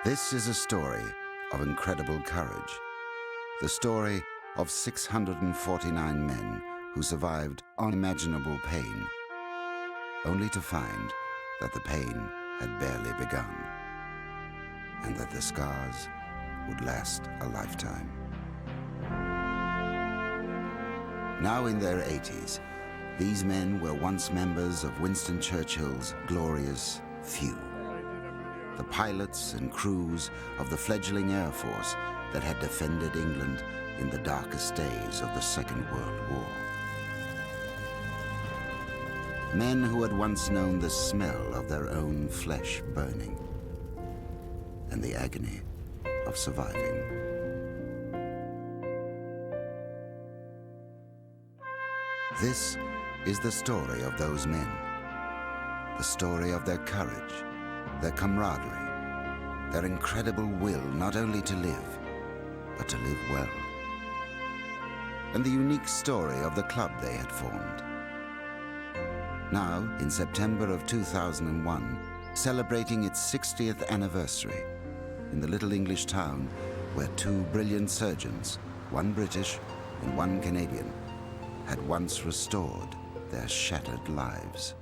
This is a story of incredible courage. The story of 649 men who survived unimaginable pain, only to find that the pain had barely begun, and that the scars would last a lifetime. Now in their 80s, these men were once members of Winston Churchill's glorious few. The pilots and crews of the fledgling Air Force that had defended England in the darkest days of the Second World War. Men who had once known the smell of their own flesh burning and the agony of surviving. This is the story of those men, the story of their courage, their camaraderie, their incredible will not only to live, but to live well, and the unique story of the club they had formed. Now, in September of 2001, celebrating its 60th anniversary, in the little English town where two brilliant surgeons, one British and one Canadian, had once restored their shattered lives.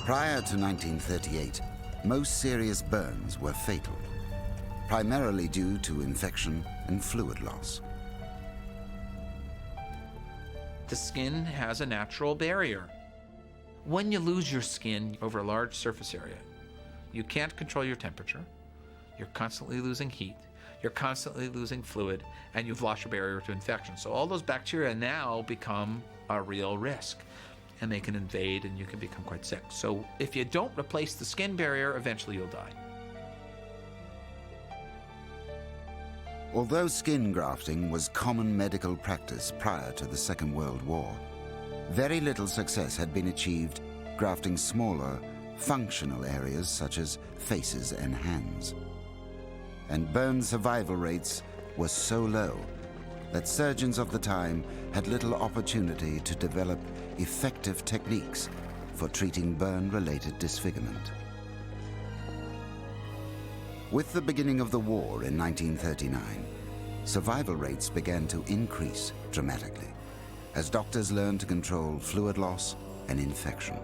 Prior to 1938, most serious burns were fatal, primarily due to infection and fluid loss. The skin has a natural barrier. When you lose your skin over a large surface area, you can't control your temperature, you're constantly losing heat, you're constantly losing fluid, and you've lost your barrier to infection. So all those bacteria now become a real risk, and they can invade and you can become quite sick. So if you don't replace the skin barrier, eventually you'll die. Although skin grafting was common medical practice prior to the Second World War, very little success had been achieved grafting smaller, functional areas such as faces and hands. And burn survival rates were so low that surgeons of the time had little opportunity to develop effective techniques for treating burn-related disfigurement. With the beginning of the war in 1939, survival rates began to increase dramatically as doctors learned to control fluid loss and infection.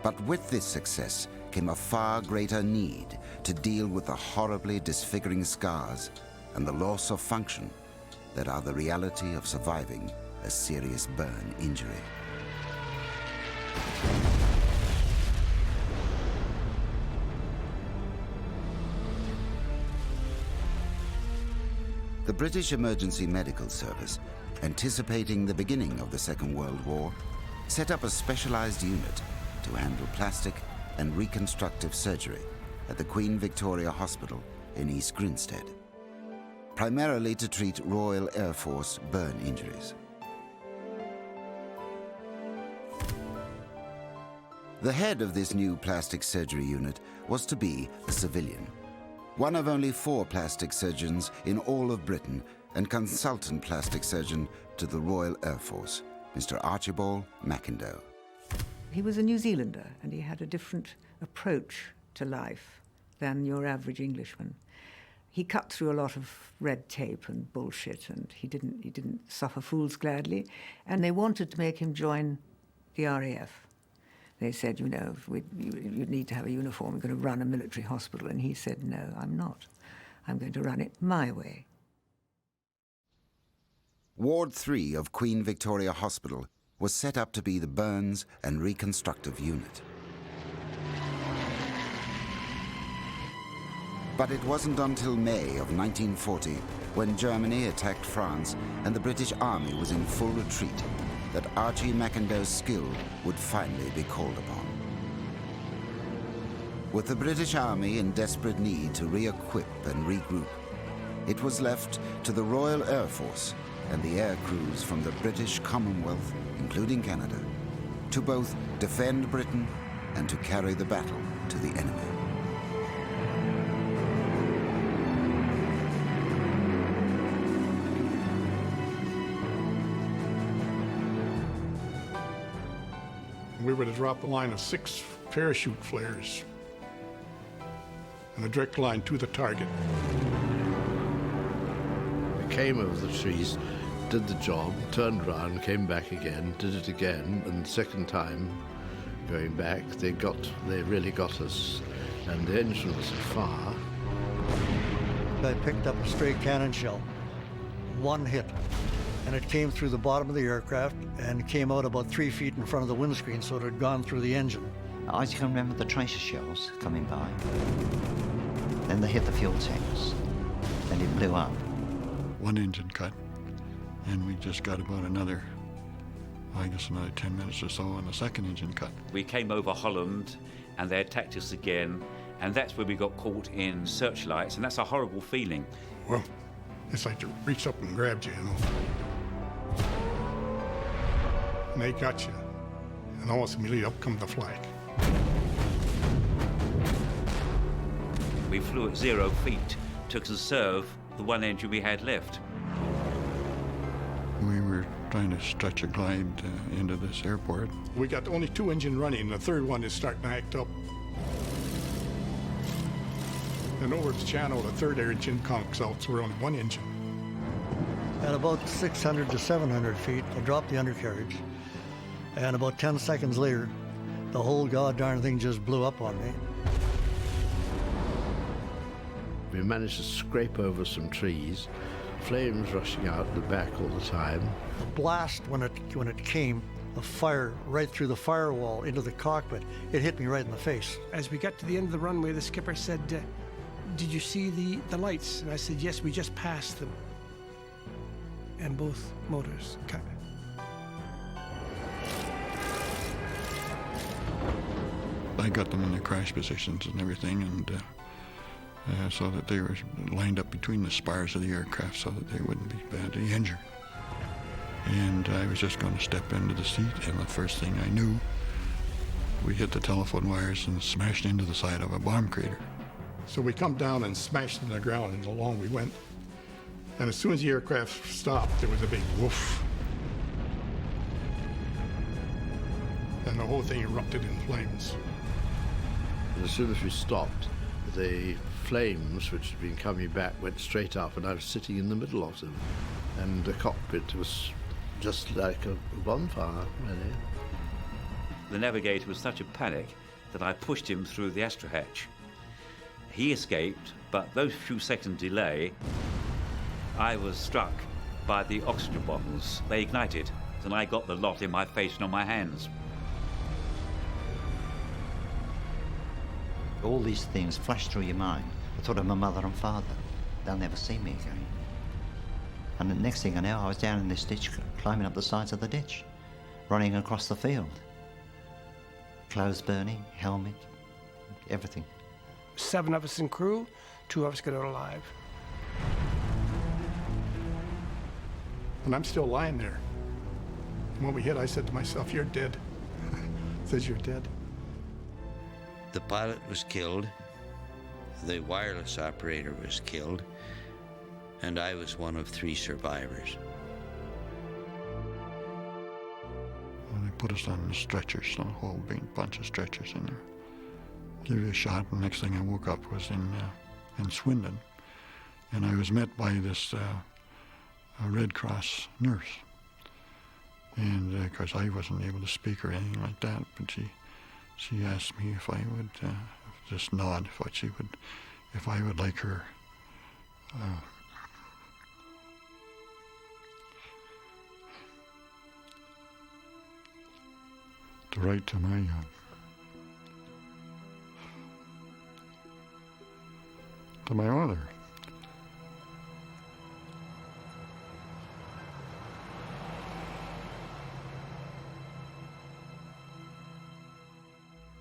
But with this success came a far greater need to deal with the horribly disfiguring scars and the loss of function that are the reality of surviving a serious burn injury. The British Emergency Medical Service, anticipating the beginning of the Second World War, set up a specialized unit to handle plastic and reconstructive surgery at the Queen Victoria Hospital in East Grinstead, primarily to treat Royal Air Force burn injuries. The head of this new plastic surgery unit was to be a civilian, one of only 4 plastic surgeons in all of Britain and consultant plastic surgeon to the Royal Air Force, Mr. Archibald McIndoe. He was a New Zealander and he had a different approach to life than your average Englishman. He cut through a lot of red tape and bullshit, and he didn't suffer fools gladly, and they wanted to make him join the RAF. They said, you know, you need to have a uniform, we're going to run a military hospital. And he said, no, I'm not. I'm going to run it my way. Ward 3 of Queen Victoria Hospital was set up to be the burns and reconstructive unit. But it wasn't until May of 1940, when Germany attacked France and the British Army was in full retreat, that Archie McIndoe's skill would finally be called upon. With the British Army in desperate need to re-equip and regroup, it was left to the Royal Air Force and the air crews from the British Commonwealth, including Canada, to both defend Britain and to carry the battle to the enemy. We were to drop a line of 6 parachute flares and a direct line to the target. We came over the trees, did the job, turned around, came back again, did it again, and the second time going back, they really got us, and the engine was afire. I picked up a stray cannon shell, one hit, and it came through the bottom of the aircraft and came out about 3 feet in front of the windscreen, so it had gone through the engine. I can remember the tracer shells coming by. Then they hit the fuel tanks. Then it blew up. One engine cut, and we just got about another 10 minutes or so on the second engine cut. We came over Holland, and they attacked us again, and that's where we got caught in searchlights, and that's a horrible feeling. Well, it's like they reached up and grabbed you, And they got you. And almost immediately up comes the flag. We flew at 0 feet to conserve the one engine we had left. We were trying to stretch a glide into this airport. We got only 2 engines running, and the third one is starting to act up. And over the channel, the third engine conks out, so we're only 1 engine. At about 600 to 700 feet, I dropped the undercarriage, and about 10 seconds later, the whole goddamn thing just blew up on me. We managed to scrape over some trees, flames rushing out the back all the time. The blast, when it came, the fire right through the firewall into the cockpit, it hit me right in the face. As we got to the end of the runway, the skipper said, "Did you see the lights?" And I said, "Yes, we just passed them." And both motors cut. I got them in their crash positions and everything, and so that they were lined up between the spars of the aircraft so that they wouldn't be badly injured. And I was just going to step into the seat, and the first thing I knew, we hit the telephone wires and smashed into the side of a bomb crater. So we come down and smashed into the ground, and along we went. And as soon as the aircraft stopped, there was a big woof. And the whole thing erupted in flames. And as soon as we stopped, the flames, which had been coming back, went straight up, and I was sitting in the middle of them. And the cockpit was just like a bonfire, really. The navigator was such a panic that I pushed him through the astro hatch. He escaped, but those few seconds delay, I was struck by the oxygen bottles. They ignited, and I got the lot in my face and on my hands. All these things flash through your mind. I thought of my mother and father. They'll never see me again. And the next thing I know, I was down in this ditch, climbing up the sides of the ditch, running across the field. Clothes burning, helmet, everything. 7 of us in crew, 2 of us got out alive. And I'm still lying there. And when we hit, I said to myself, "You're dead." Says, "You're dead." The pilot was killed, the wireless operator was killed, and I was one of 3 survivors. Well, they put us on the stretchers, a whole big bunch of stretchers in there. Give you a shot, and the next thing I woke up was in Swindon, and I was met by this a Red Cross nurse, and of course I wasn't able to speak or anything like that, but she asked me if I would just nod, if I would like her to write to my mother.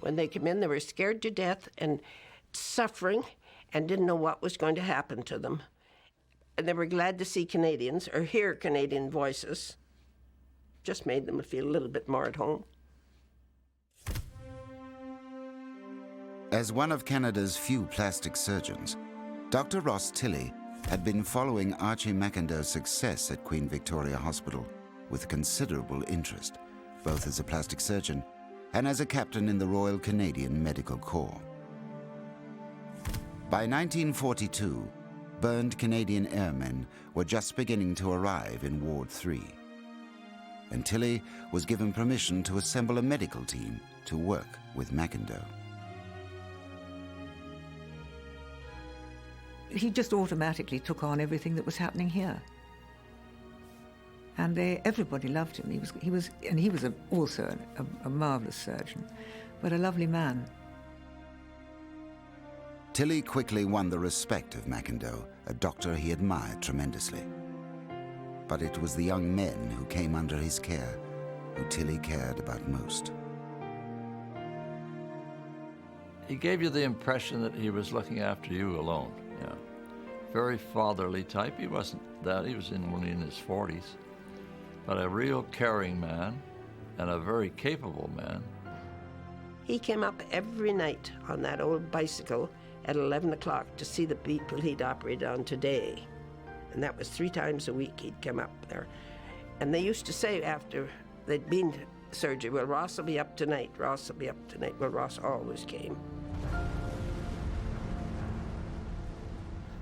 When they came in, they were scared to death and suffering and didn't know what was going to happen to them. and they were glad to see Canadians or hear Canadian voices. Just made them feel a little bit more at home. As one of Canada's few plastic surgeons, Dr. Ross Tilley had been following Archie McIndoe's success at Queen Victoria Hospital with considerable interest, both as a plastic surgeon and as a captain in the Royal Canadian Medical Corps. By 1942, burned Canadian airmen were just beginning to arrive in Ward 3, and Tilley was given permission to assemble a medical team to work with McIndoe. He just automatically took on everything that was happening here. And everybody loved him. He was also a marvelous surgeon, but a lovely man. Tilley quickly won the respect of McIndoe, a doctor he admired tremendously. But it was the young men who came under his care who Tilley cared about most. He gave you the impression that he was looking after you alone. Yeah. Very fatherly type. He wasn't that. He was only in his 40s. But a real caring man and a very capable man. He came up every night on that old bicycle at 11 o'clock to see the people he'd operated on today. And that was 3 times a week he'd come up there. And they used to say after they'd been to surgery, well, Ross will be up tonight, Ross will be up tonight. Well, Ross always came.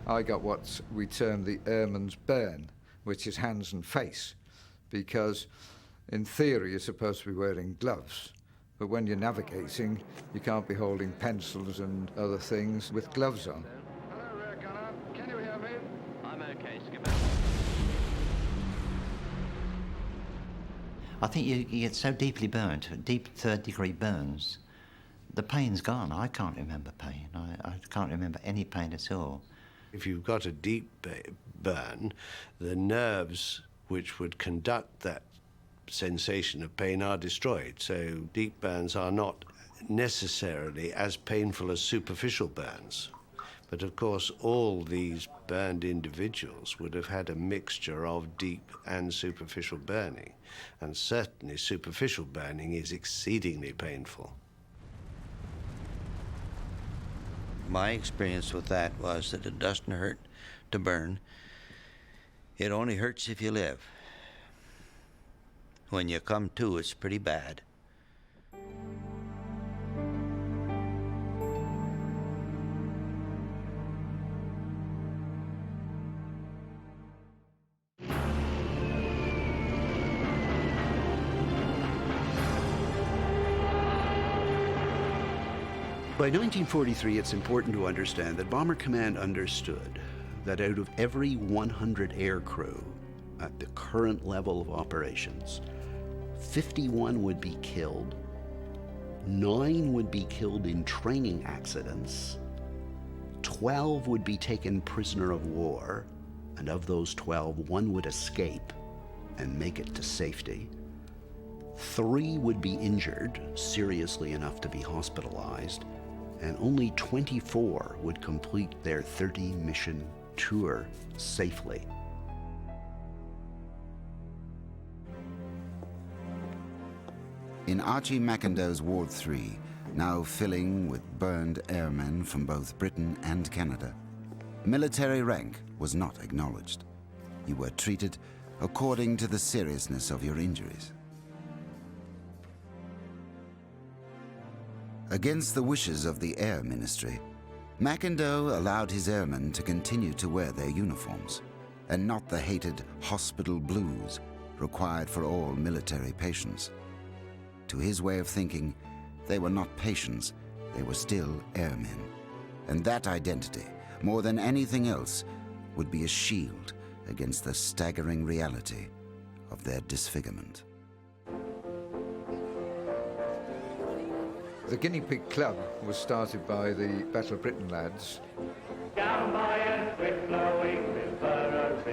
I got what we term the airman's burn, which is hands and face, because in theory you're supposed to be wearing gloves, but when you're navigating you can't be holding pencils and other things with gloves on. Hello, Rear Gunner. Can you hear me? I'm okay, Skipper. I think you get so deeply burnt, deep third-degree burns, the pain's gone. I can't remember pain. I can't remember any pain at all. If you've got a deep burn, the nerves which would conduct that sensation of pain are destroyed. So deep burns are not necessarily as painful as superficial burns. But of course, all these burned individuals would have had a mixture of deep and superficial burning. And certainly superficial burning is exceedingly painful. My experience with that was that it doesn't hurt to burn. It only hurts if you live. When you come to, it's pretty bad. By 1943, it's important to understand that Bomber Command understood that out of every 100 air crew at the current level of operations, 51 would be killed, 9 would be killed in training accidents, 12 would be taken prisoner of war, and of those 12, 1 would escape and make it to safety. 3 would be injured, seriously enough to be hospitalized, and only 24 would complete their 30-mission tour safely. In Archie McIndoe's Ward 3, now filling with burned airmen from both Britain and Canada, military rank was not acknowledged. You were treated according to the seriousness of your injuries. Against the wishes of the Air Ministry, McIndoe allowed his airmen to continue to wear their uniforms, and not the hated hospital blues required for all military patients. To his way of thinking, they were not patients, they were still airmen. And that identity, more than anything else, would be a shield against the staggering reality of their disfigurement. The Guinea Pig Club was started by the Battle of Britain lads. Down by a swift-flowing river, a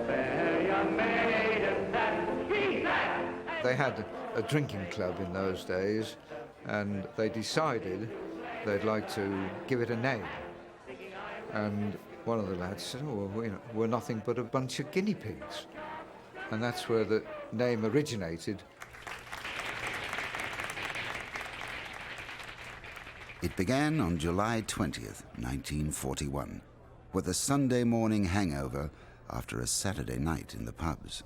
fair young maiden sat. He sat! They had a drinking club in those days, and they decided they'd like to give it a name. And one of the lads said, oh, well, we're nothing but a bunch of guinea pigs. And that's where the name originated. It began on July 20th, 1941, with a Sunday morning hangover after a Saturday night in the pubs.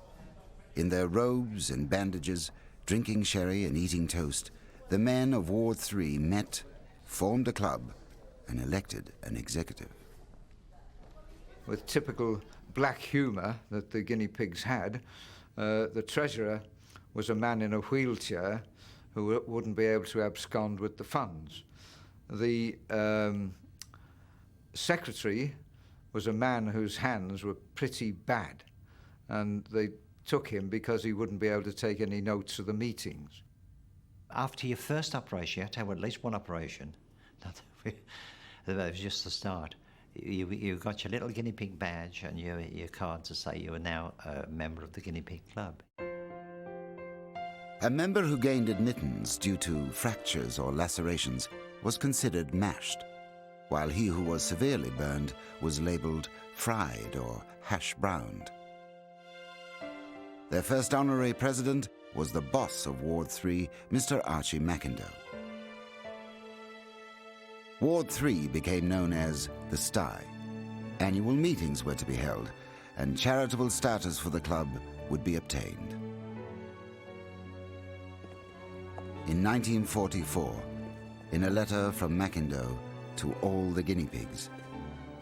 In their robes and bandages, drinking sherry and eating toast, the men of Ward 3 met, formed a club, and elected an executive. With typical black humour that the guinea pigs had, the treasurer was a man in a wheelchair who wouldn't be able to abscond with the funds. The secretary was a man whose hands were pretty bad, and they took him because he wouldn't be able to take any notes of the meetings. After your first operation, you had to have at least one operation. That was just the start. You got your little guinea pig badge and your card to say you are now a member of the Guinea Pig Club. A member who gained admittance due to fractures or lacerations was considered mashed, while he who was severely burned was labelled fried or hash-browned. Their first honorary president was the boss of Ward 3, Mr. Archie McIndoe. Ward 3 became known as the Sty. Annual meetings were to be held, and charitable status for the club would be obtained. In 1944, in a letter from McIndoe to all the guinea pigs,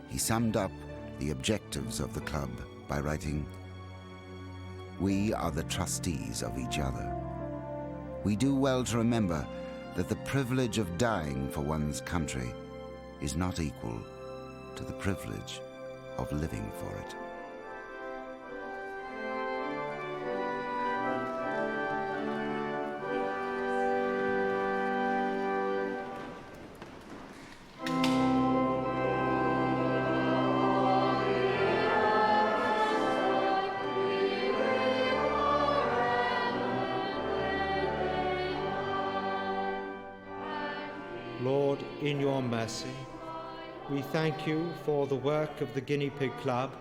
he summed up the objectives of the club by writing, "We are the trustees of each other. We do well to remember that the privilege of dying for one's country is not equal to the privilege of living for it." Lord, in your mercy, we thank you for the work of the Guinea Pig Club.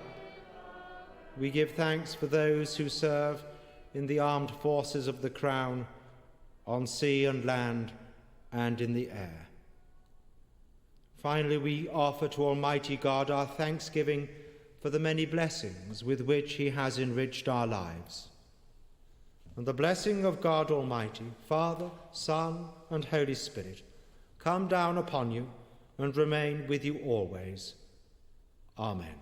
We give thanks for those who serve in the armed forces of the Crown, on sea and land, and in the air. Finally, we offer to Almighty God our thanksgiving for the many blessings with which He has enriched our lives. And the blessing of God Almighty, Father, Son, and Holy Spirit, come down upon you and remain with you always. Amen.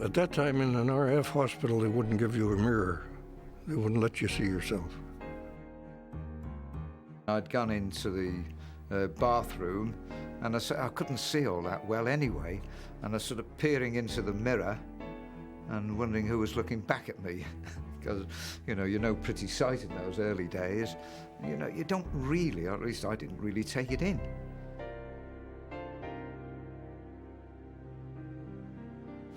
At that time in an RAF hospital, they wouldn't give you a mirror. They wouldn't let you see yourself. I'd gone into the bathroom, and I couldn't see all that well anyway, and I was sort of peering into the mirror and wondering who was looking back at me. Because, you're no pretty sight in those early days. You don't really, or at least I didn't really take it in.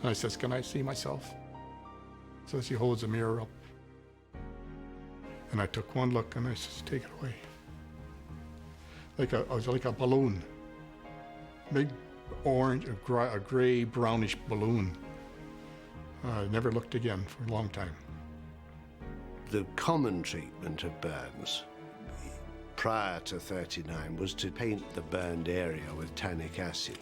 I says, "Can I see myself?" So she holds the mirror up. And I took one look and I says, "Take it away." I was like a balloon. Big orange, a gray, brownish balloon. I never looked again for a long time. The common treatment of burns prior to 39 was to paint the burned area with tannic acid.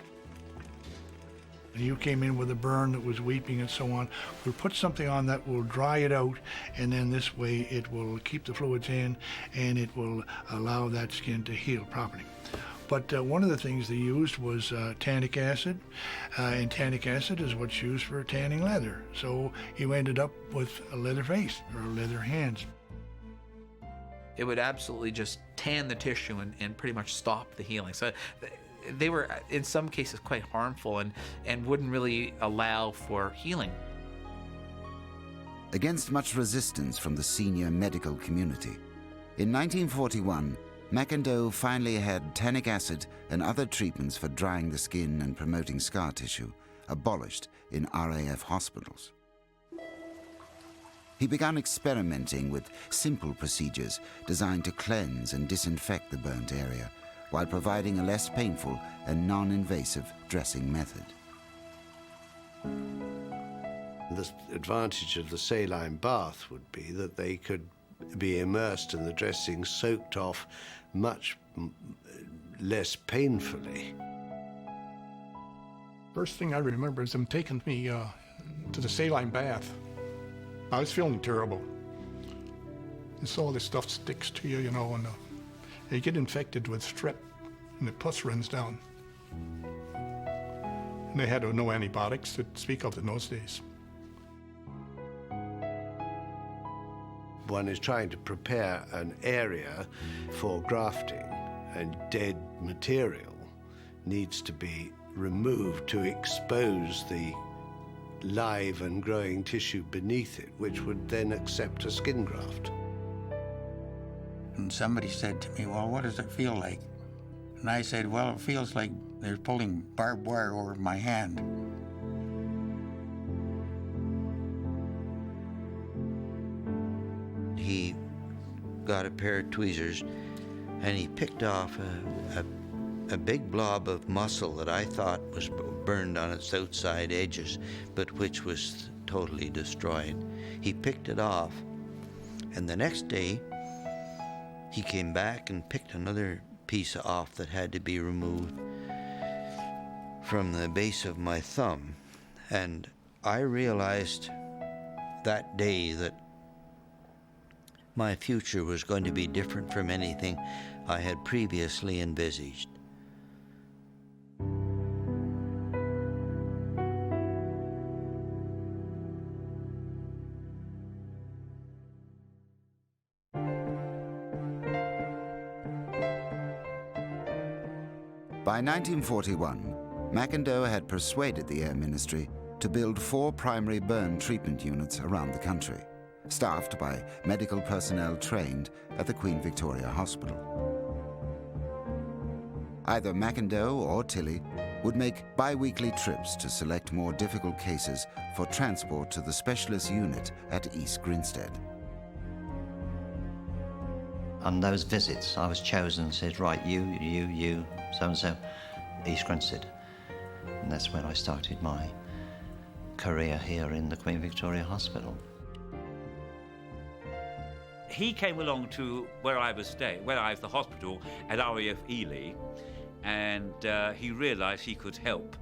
You came in with a burn that was weeping and so on. We'll put something on that will dry it out, and then this way it will keep the fluids in and it will allow that skin to heal properly. But one of the things they used was tannic acid, and tannic acid is what's used for tanning leather. So you ended up with a leather face or leather hands. It would absolutely just tan the tissue and pretty much stop the healing. So they were, in some cases, quite harmful and wouldn't really allow for healing. against much resistance from the senior medical community. In 1941, McIndoe finally had tannic acid and other treatments for drying the skin and promoting scar tissue abolished in RAF hospitals. He began experimenting with simple procedures designed to cleanse and disinfect the burnt area, while providing a less painful and non-invasive dressing method. The advantage of the saline bath would be that they could be immersed in the dressing, soaked off much less painfully. First thing I remember is them taking me to the saline bath. I was feeling terrible. And so all this stuff sticks to you, you know, and you get infected with strep, and the pus runs down. And they had no antibiotics to speak of in those days. One is trying to prepare an area for grafting, and dead material needs to be removed to expose the live and growing tissue beneath it, which would then accept a skin graft. And somebody said to me, well, what does it feel like? And I said, well, it feels like they're pulling barbed wire over my hand. He got a pair of tweezers and he picked off a big blob of muscle that I thought was burned on its outside edges, but which was totally destroyed. He picked it off, and the next day he came back and picked another piece off that had to be removed from the base of my thumb. And I realized that day that my future was going to be different from anything I had previously envisaged. By 1941, McIndoe had persuaded the Air Ministry to build 4 primary burn treatment units around the country, staffed by medical personnel trained at the Queen Victoria Hospital. Either McIndoe or Tilley would make bi-weekly trips to select more difficult cases for transport to the specialist unit at East Grinstead. On those visits, I was chosen and said, right, you, so-and-so, East Grinstead. And that's when I started my career here in the Queen Victoria Hospital. He came along to where I was staying, where I was the hospital at RAF Ely, and he realised he could help.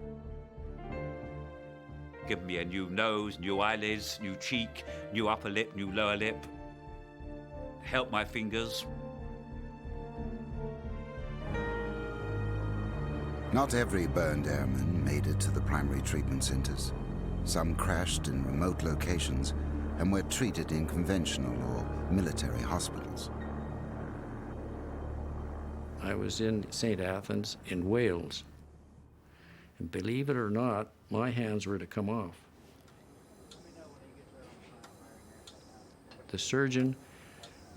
Give me a new nose, new eyelids, new cheek, new upper lip, new lower lip. Help my fingers. Not every burned airman made it to the primary treatment centres. Some crashed in remote locations and were treated in conventional or military hospitals. I was in St. Athens in Wales, and believe it or not, my hands were to come off. The surgeon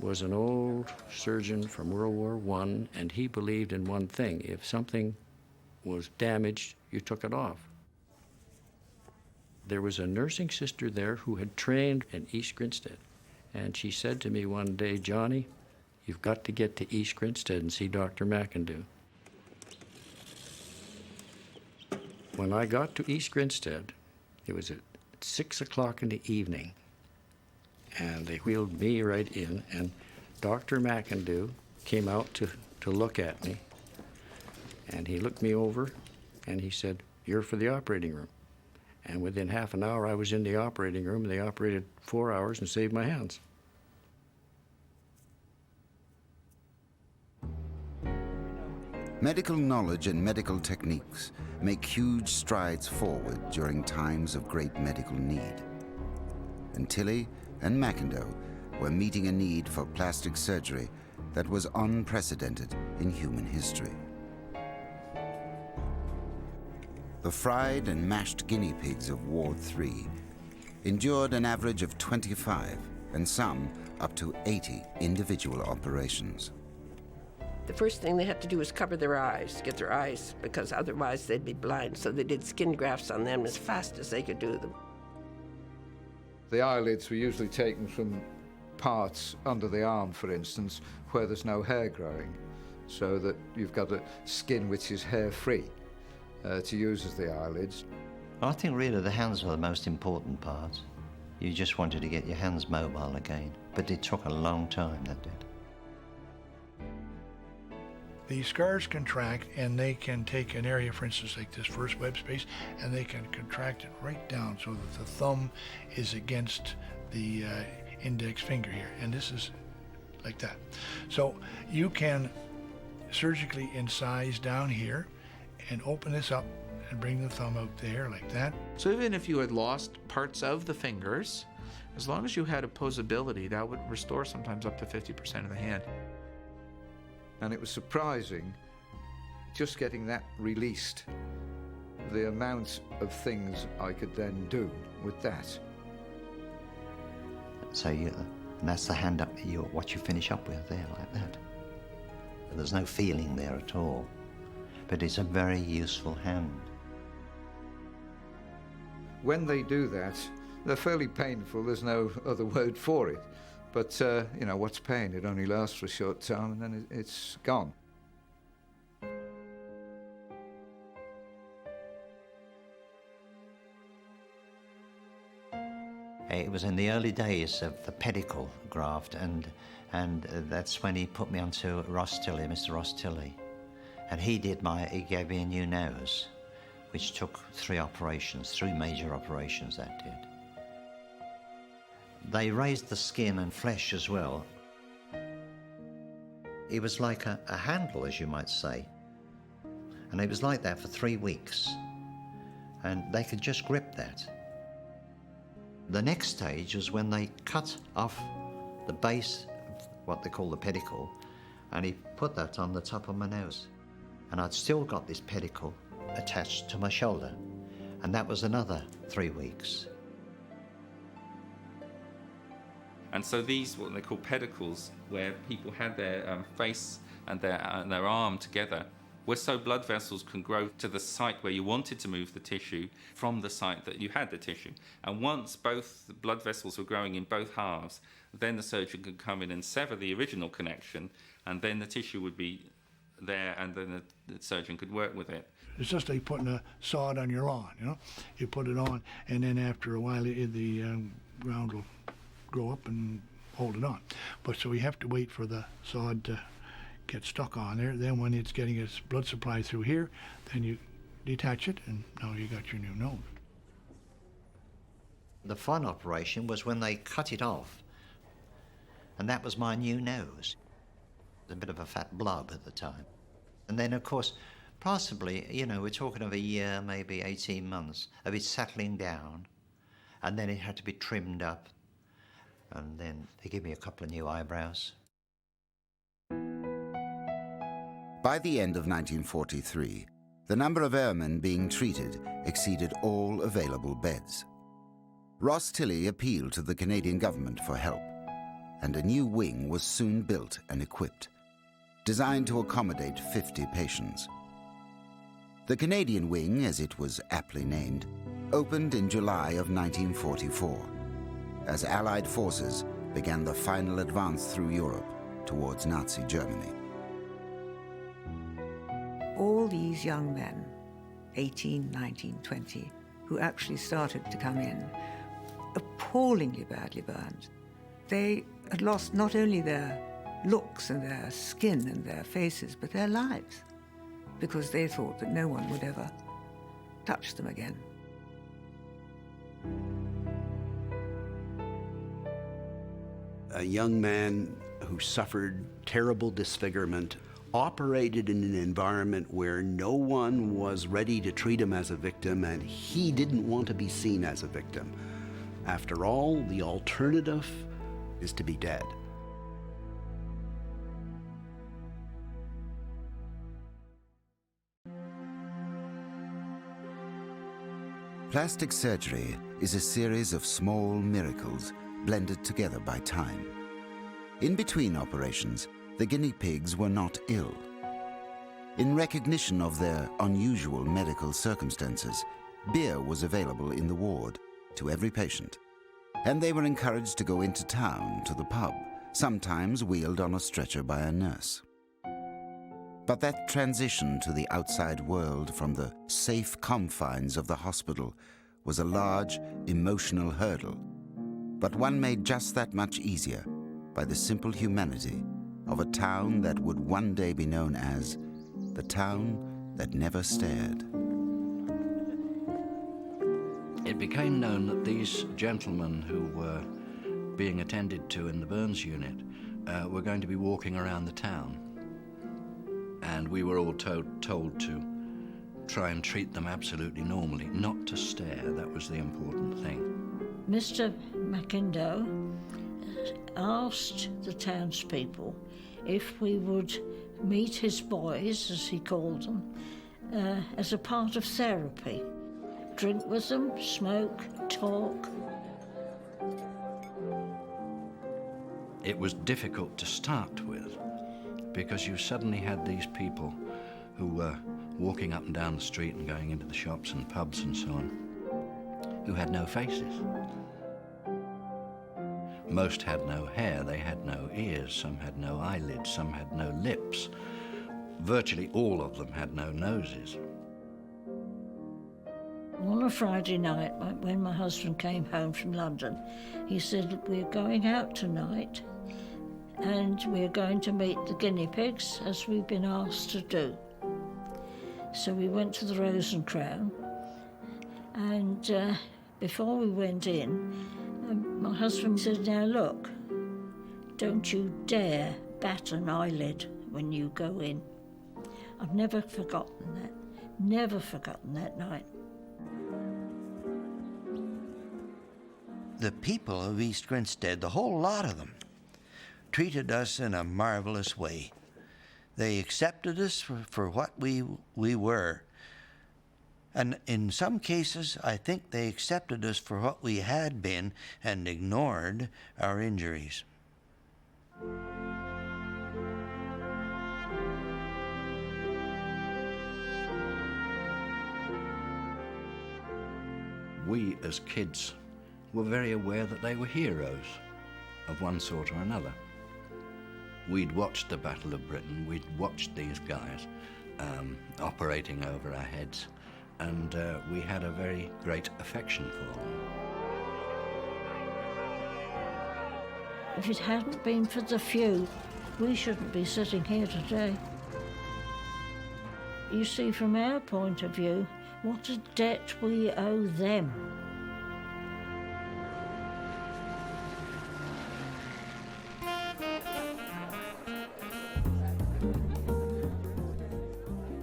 was an old surgeon from World War I, and he believed in one thing: if something was damaged, you took it off. There was a nursing sister there who had trained in East Grinstead, and she said to me one day, Johnny, you've got to get to East Grinstead and see Dr. McIndoe. When I got to East Grinstead, it was at 6 o'clock in the evening, and they wheeled me right in, and Dr. McIndoe came out to look at me, and he looked me over, and he said, you're for the operating room. And within half an hour, I was in the operating room, and they operated 4 hours and saved my hands. Medical knowledge and medical techniques make huge strides forward during times of great medical need. And Tilley and McIndoe were meeting a need for plastic surgery that was unprecedented in human history. The fried and mashed guinea pigs of Ward 3 endured an average of 25 and some up to 80 individual operations. The first thing they had to do was cover their eyes, get their eyes, because otherwise they'd be blind. So they did skin grafts on them as fast as they could do them. The eyelids were usually taken from parts under the arm, for instance, where there's no hair growing, so that you've got a skin which is hair-free to use as the eyelids. I think really the hands were the most important part. You just wanted to get your hands mobile again, but it took a long time, that did. The scars contract, and they can take an area, for instance, like this first web space, and they can contract it right down so that the thumb is against the index finger here, and this is like that. So you can surgically incise down here and open this up and bring the thumb out there like that. So even if you had lost parts of the fingers, as long as you had opposability, that would restore sometimes up to 50% of the hand. And it was surprising, just getting that released, the amount of things I could then do with that. So and that's the hand up, what you finish up with there, like that. There's no feeling there at all, but it's a very useful hand. When they do that, they're fairly painful, there's no other word for it. But, you know, what's pain? It only lasts for a short time and then it's gone. It was in the early days of the pedicle graft, and that's when he put me onto Tilley, Mr. Ross Tilley. And he gave me a new nose, which took 3 major operations that did. They raised the skin and flesh as well. It was like a handle, as you might say. And it was like that for 3 weeks. And they could just grip that. The next stage was when they cut off the base of what they call the pedicle, and he put that on the top of my nose. And I'd still got this pedicle attached to my shoulder. And that was another 3 weeks. And so these, what they call pedicles, where people had their face and their arm together, were so blood vessels can grow to the site where you wanted to move the tissue from the site that you had the tissue. And once both the blood vessels were growing in both halves, then the surgeon could come in and sever the original connection, and then the tissue would be there, and then the surgeon could work with it. It's just like putting a sod on your lawn, you know? You put it on, and then after a while, the ground will grow up and hold it on. But so we have to wait for the sod to get stuck on there. Then when it's getting its blood supply through here, then you detach it, and now you got your new nose. The fun operation was when they cut it off, and that was my new nose. A bit of a fat blob at the time. And then, of course, possibly, you know, we're talking of a year, maybe 18 months, of it settling down, and then it had to be trimmed up, and then they gave me a couple of new eyebrows. By the end of 1943, the number of airmen being treated exceeded all available beds. Ross Tilley appealed to the Canadian government for help, and a new wing was soon built and equipped, designed to accommodate 50 patients. The Canadian wing, as it was aptly named, opened in July of 1944, as Allied forces began the final advance through Europe towards Nazi Germany. All these young men, 18, 19, 20, who actually started to come in, appallingly badly burned. They had lost not only their looks and their skin and their faces, but their lives, because they thought that no one would ever touch them again. A young man who suffered terrible disfigurement operated in an environment where no one was ready to treat him as a victim, and he didn't want to be seen as a victim. After all, the alternative is to be dead. Plastic surgery is a series of small miracles blended together by time. In between operations, the guinea pigs were not ill. In recognition of their unusual medical circumstances, beer was available in the ward to every patient, and they were encouraged to go into town to the pub, sometimes wheeled on a stretcher by a nurse. But that transition to the outside world from the safe confines of the hospital was a large emotional hurdle, but one made just that much easier by the simple humanity of a town that would one day be known as the town that never stared. It became known that these gentlemen who were being attended to in the burns unit were going to be walking around the town. And we were all told to try and treat them absolutely normally, not to stare. That was the important thing. Mr. McIndoe asked the townspeople if we would meet his boys, as he called them, as a part of therapy. Drink with them, smoke, talk. It was difficult to start with because you suddenly had these people who were walking up and down the street and going into the shops and pubs and so on, who had no faces. Most had no hair, they had no ears, some had no eyelids, some had no lips. Virtually all of them had no noses. On a Friday night, when my husband came home from London, he said, "We're going out tonight and we're going to meet the guinea pigs, as we've been asked to do." So we went to the Rose and Crown, and before we went in, my husband said, "Now look, don't you dare bat an eyelid when you go in." I've never forgotten that night. The people of East Grinstead, the whole lot of them, treated us in a marvelous way. They accepted us for what we were. And in some cases, I think they accepted us for what we had been and ignored our injuries. We, as kids, were very aware that they were heroes of one sort or another. We'd watched the Battle of Britain, we'd watched these guys operating over our heads, and we had a very great affection for them. If it hadn't been for the few, we shouldn't be sitting here today. You see, from our point of view, what a debt we owe them.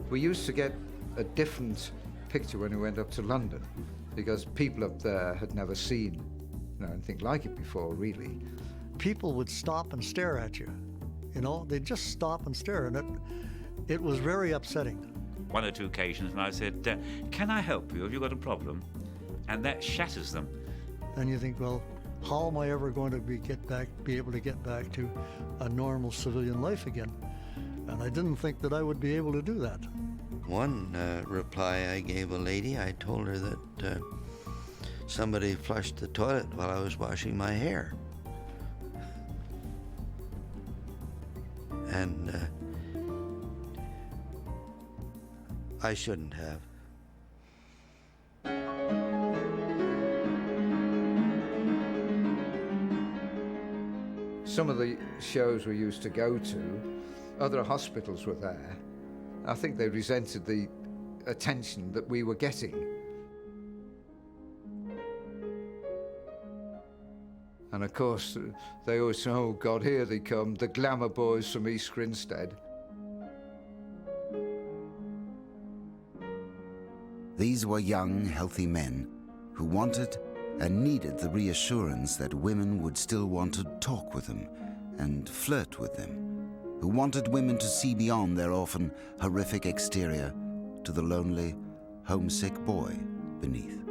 We used to get a different picture when we went up to London, because people up there had never seen anything like it before, really. People would stop and stare at you. They'd just stop and stare, and it was very upsetting. One or two occasions, and I said, "Can I help you? Have you got a problem?" And that shatters them. And you think, well, how am I ever going to be able to get back to a normal civilian life again? And I didn't think that I would be able to do that. One reply I gave a lady, I told her that somebody flushed the toilet while I was washing my hair. And I shouldn't have. Some of the shows we used to go to, other hospitals were there. I think they resented the attention that we were getting. And of course, they always say, "Oh God, here they come, the glamour boys from East Grinstead." These were young, healthy men who wanted and needed the reassurance that women would still want to talk with them and flirt with them, who wanted women to see beyond their often horrific exterior to the lonely, homesick boy beneath.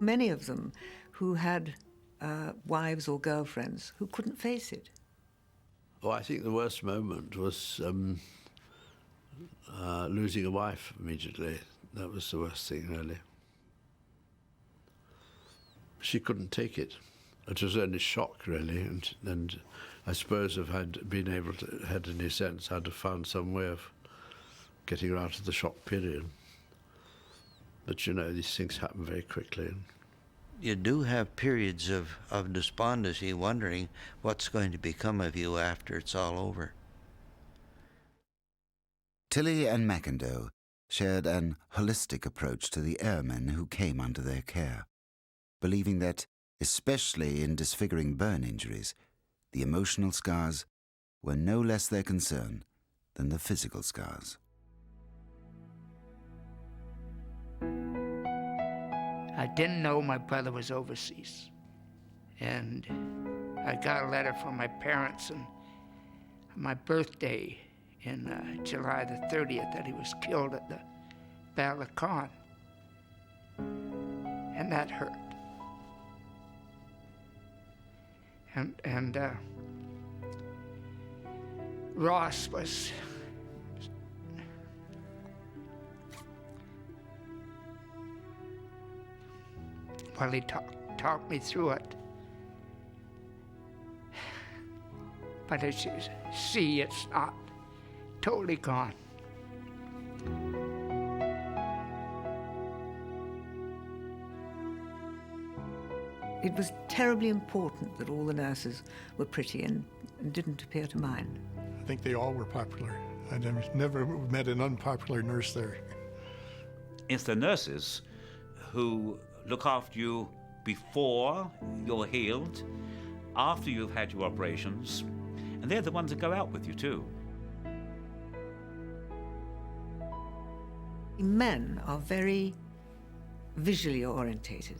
Many of them who had wives or girlfriends who couldn't face it. Oh, I think the worst moment was losing a wife immediately. That was the worst thing, really. She couldn't take it. It was only shock, really, and I suppose if I'd been able to, had any sense, I'd have found some way of getting her out of the shock period. But, you know, these things happen very quickly. You do have periods of despondency, wondering what's going to become of you after it's all over. Tilley and McIndoe shared an holistic approach to the airmen who came under their care, believing that, especially in disfiguring burn injuries, the emotional scars were no less their concern than the physical scars. I didn't know my brother was overseas. And I got a letter from my parents on my birthday in July the 30th that he was killed at the Battle of Caen. And that hurt. And Ross was well, he talked me through it. But as you see, it's not totally gone. It was terribly important that all the nurses were pretty and didn't appear to mind. I think they all were popular. I never met an unpopular nurse there. It's the nurses who look after you before you're healed, after you've had your operations, and they're the ones that go out with you too. Men are very visually orientated.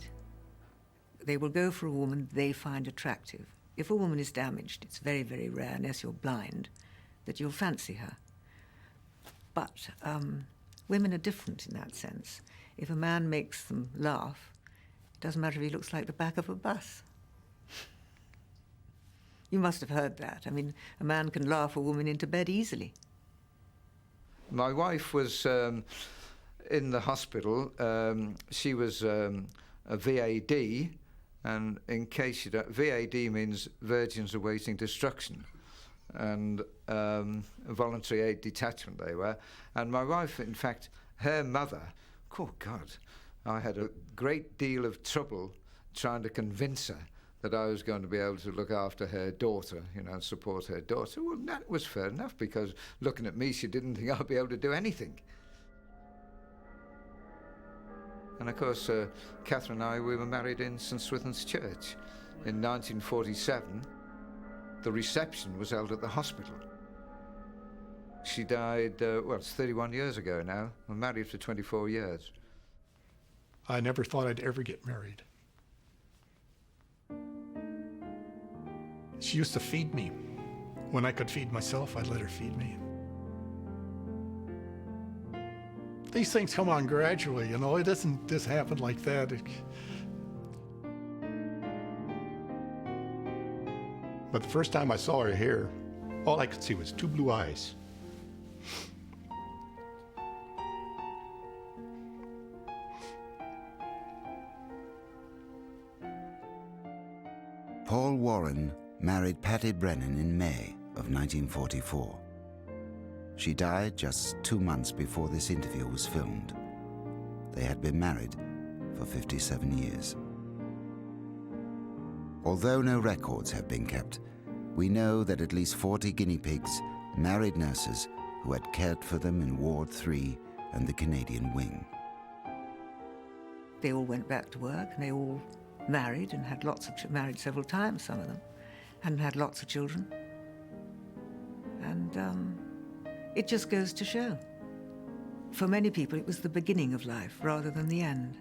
They will go for a woman they find attractive. If a woman is damaged, it's very, very rare, unless you're blind, that you'll fancy her. But women are different in that sense. If a man makes them laugh, it doesn't matter if he looks like the back of a bus. You must have heard that. I mean, a man can laugh a woman into bed easily. My wife was in the hospital. She was a VAD, and in case you don't, VAD means Virgins Awaiting Destruction, and a voluntary aid detachment they were. And my wife, in fact, her mother, oh God, I had a great deal of trouble trying to convince her that I was going to be able to look after her daughter, you know, and support her daughter. Well, that was fair enough, because looking at me, she didn't think I'd be able to do anything. And of course, Catherine and I, we were married in St. Swithin's Church in 1947. The reception was held at the hospital. She died, well, it's 31 years ago now. We're married for 24 years. I never thought I'd ever get married. She used to feed me. When I could feed myself, I'd let her feed me. These things come on gradually, you know. It doesn't just happen like that. But the first time I saw her here, all I could see was two blue eyes. Paul Warren married Patty Brennan in May of 1944. She died just 2 months before this interview was filmed. They had been married for 57 years. Although no records have been kept, we know that at least 40 guinea pigs married nurses who had cared for them in Ward 3 and the Canadian Wing. They all went back to work, and they all married and had lots of married several times, some of them, and had lots of children. And it just goes to show. For many people, it was the beginning of life rather than the end.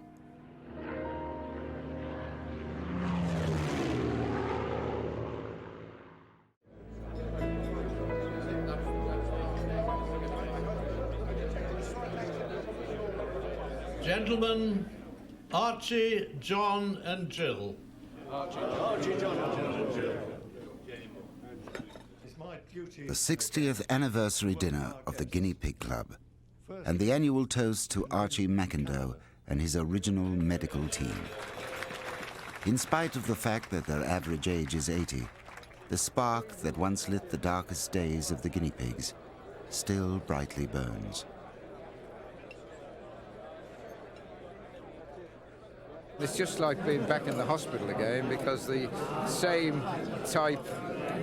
Gentlemen, Archie, John and Jill. Archie, John and Jill. The 60th anniversary dinner of the Guinea Pig Club and the annual toast to Archie McIndoe and his original medical team. In spite of the fact that their average age is 80, the spark that once lit the darkest days of the guinea pigs still brightly burns. It's just like being back in the hospital again, because the same type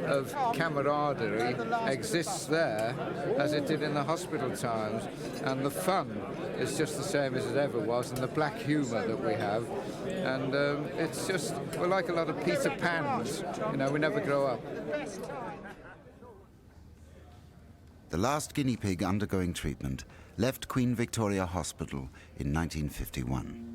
of camaraderie exists there as it did in the hospital times, and the fun is just the same as it ever was, and the black humour that we have, and it's just, we're like a lot of Peter Pans, you know, we never grow up. The last guinea pig undergoing treatment left Queen Victoria Hospital in 1951.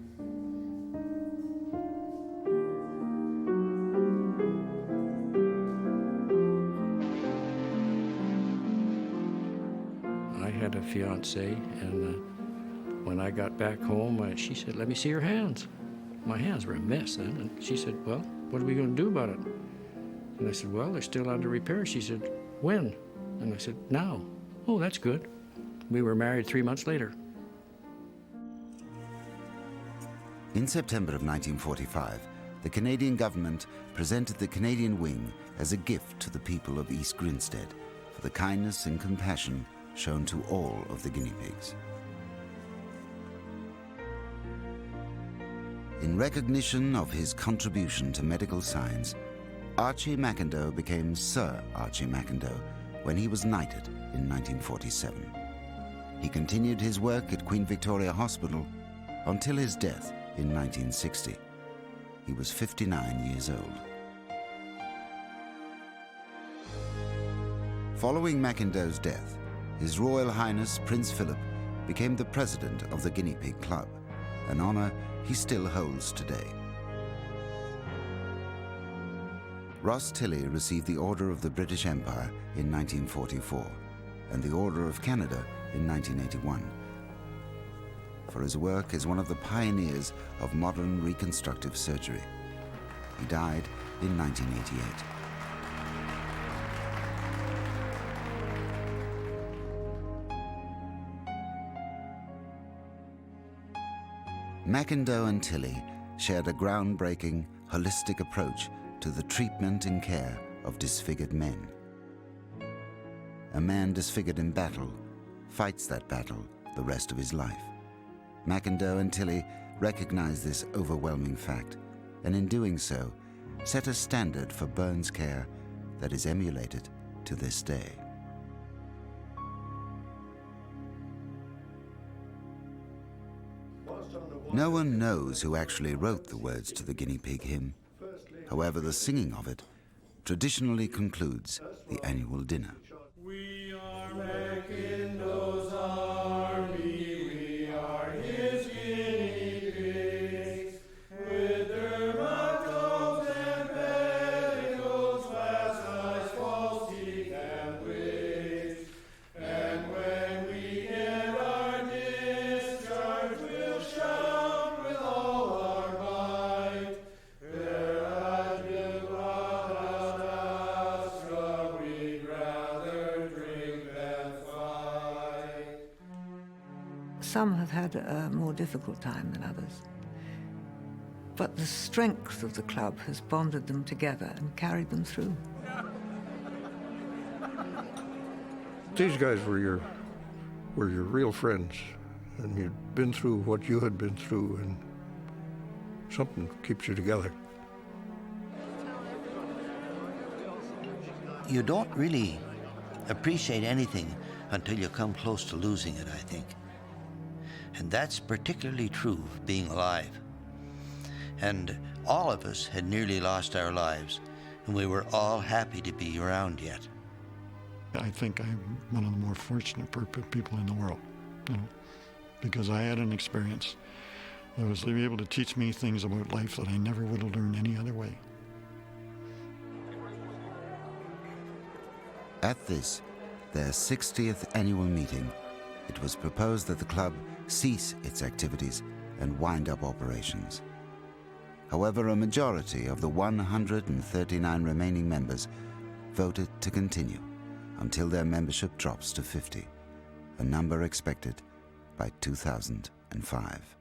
I had a fiancée, and when I got back home, she said, "Let me see your hands." My hands were a mess then, and she said, "Well, what are we going to do about it?" And I said, "Well, they're still under repair." She said, "When?" And I said, "Now." "Oh, that's good." We were married 3 months later. In September of 1945, the Canadian government presented the Canadian wing as a gift to the people of East Grinstead for the kindness and compassion shown to all of the guinea pigs. In recognition of his contribution to medical science, Archie McIndoe became Sir Archie McIndoe when he was knighted in 1947. He continued his work at Queen Victoria Hospital until his death in 1960. He was 59 years old. Following McIndoe's death, His Royal Highness Prince Philip became the president of the Guinea Pig Club, an honor he still holds today. Ross Tilley received the Order of the British Empire in 1944 and the Order of Canada in 1981 for his work as one of the pioneers of modern reconstructive surgery. He died in 1988. McIndoe and Tilley shared a groundbreaking, holistic approach to the treatment and care of disfigured men. A man disfigured in battle fights that battle the rest of his life. McIndoe and Tilley recognized this overwhelming fact, and in doing so, set a standard for burns care that is emulated to this day. No one knows who actually wrote the words to the Guinea Pig hymn. However, the singing of it traditionally concludes the annual dinner. We are McIndoe's army, we are his guinea pigs, with their mottos and petticoats, glass eyes, false teeth and wigs. And when we get our discharge, we'll shout with all our might, there has been Astra, we'd rather drink than fight. Some have had a more difficult time than others. But the strength of the club has bonded them together and carried them through. These guys were your real friends, and you'd been through what you had been through, and something keeps you together. You don't really appreciate anything until you come close to losing it, I think. And that's particularly true of being alive. And all of us had nearly lost our lives, and we were all happy to be around yet. I think I'm one of the more fortunate people in the world, you know, because I had an experience that was able to teach me things about life that I never would have learned any other way. At this, their 60th annual meeting, it was proposed that the club cease its activities and wind-up operations. However, a majority of the 139 remaining members voted to continue until their membership drops to 50, a number expected by 2005.